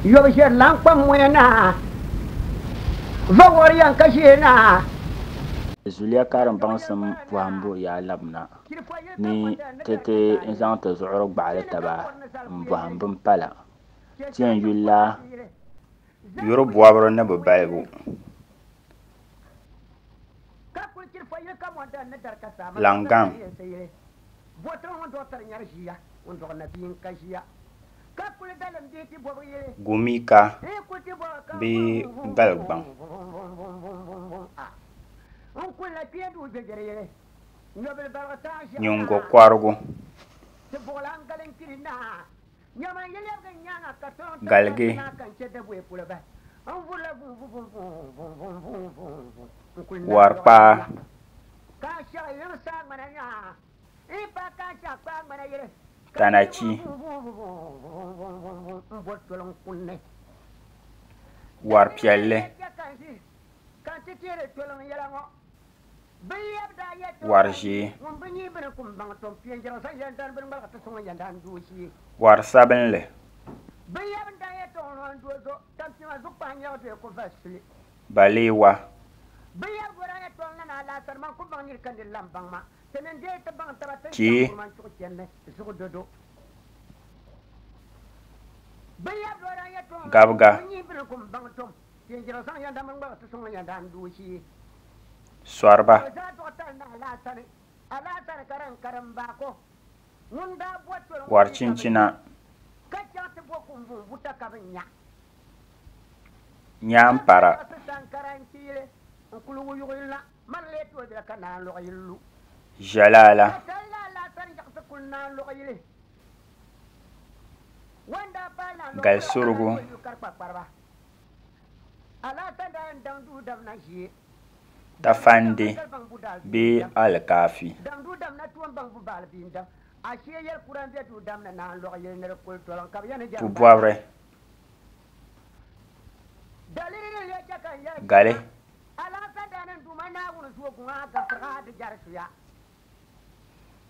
yobje lankpam moyana vaworiyan kashena Zulia karim bangsam puhambu ya labna ni tete inzang te zuɣuri gbaɣali taba n bɔhimbu pala tiɛn yula yuri bɔbiri ni bi balibu langam gumika bee galgbaŋ nyingo kɔrigu galgi warkpaa tanachi warpiɛlli warʒee warsabinli baleewa chee gabga swarba war chinchina nyampara jalala galsurugu tafande bee alkaafi pubɔbiri gali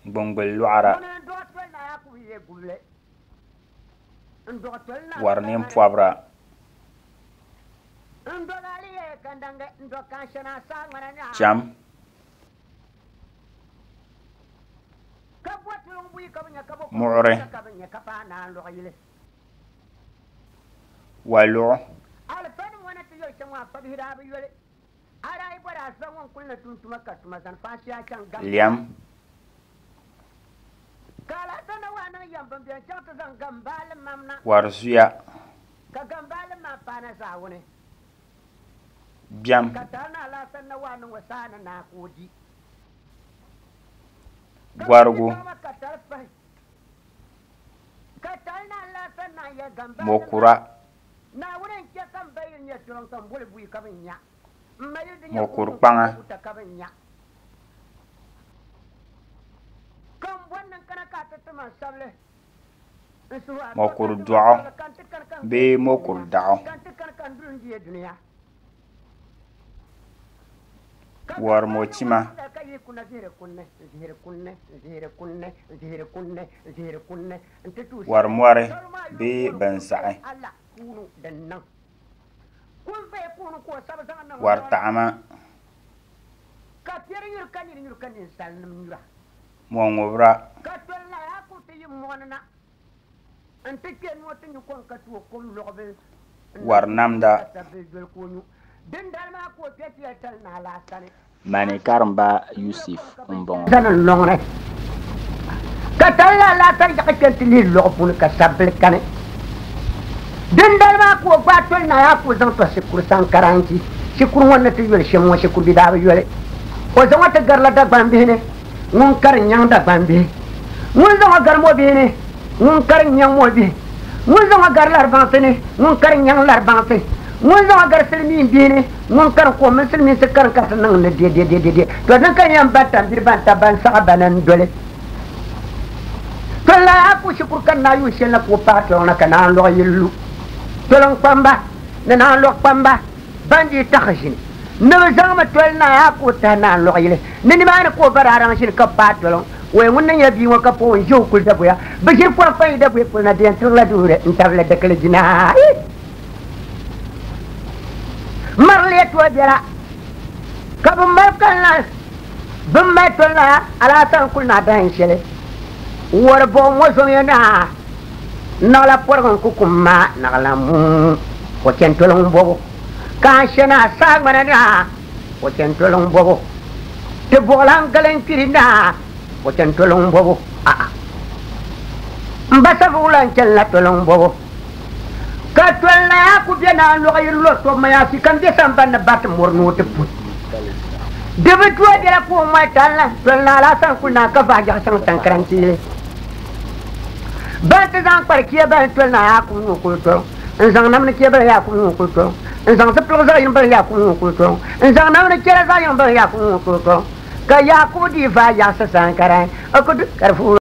gbungbuli lɔɣara war nimpɔbira cham muɣiri waluɣu lɛm war zuya biɛm gɔrigu mokura mokurkpaŋa mokur dɔɣu bee mokur daɣu war mochima war mɔri bee bansaɣi war taɣama mɔŋubira war namda mani karimba Yusuf n bɔŋɔ ka talla la tar jaka kentili lɔgpuni ka sabbil kani dindal ma ko gbatol na ya ko zan to sikur sankaranti sikur wonna to yol shemo sikur bidaaba yole o zan wata garla da bambe ne mun kar nyang da bambe mun zan gar mo be ne mun kar nyang mo be mun zan gar lar banse ne mun kar nyang lar banse mun zan gar silmi be ne mun kar ko musulmi se kar ka nan ne de to nan kan yam batam bir ban taban sa banan dole tola aku syukur kana yu shela ko pato na kana lo yilu tolong pamba na lo pamba bandi takhshin no zama tolna aku tana lo yile ni ma ko bararan shin ka pato we mun ya bi wa ka po jo kul da buya bashir ko fa da buya ko na den tula dure in tabla da kala jina marle to bela ka bu markan bum metona ala tan kulna dan shele war bo mo so yana na la porgon ku kuma na la mu ko tentolon bobo ka shena sa manana ko tentolon bobo te bolan galen kirina ko tentolon bobo mbasa bulan chella tolon bobo ka tolla ku bena lo yirlo to maya fi kan de samba na bat morno te put debe to de la ko ma talla tolla la san kulna ka ba ja san tan karanti ba ta zan parkiya ba tolla ya ku no ko to zan namne ke ba ya ku no ko to zan ta pro za yin ba ya ku no ko to zan namne ke za yin ba ya ku no ko to ka ya ku di fa ya sa san karan akudu karfu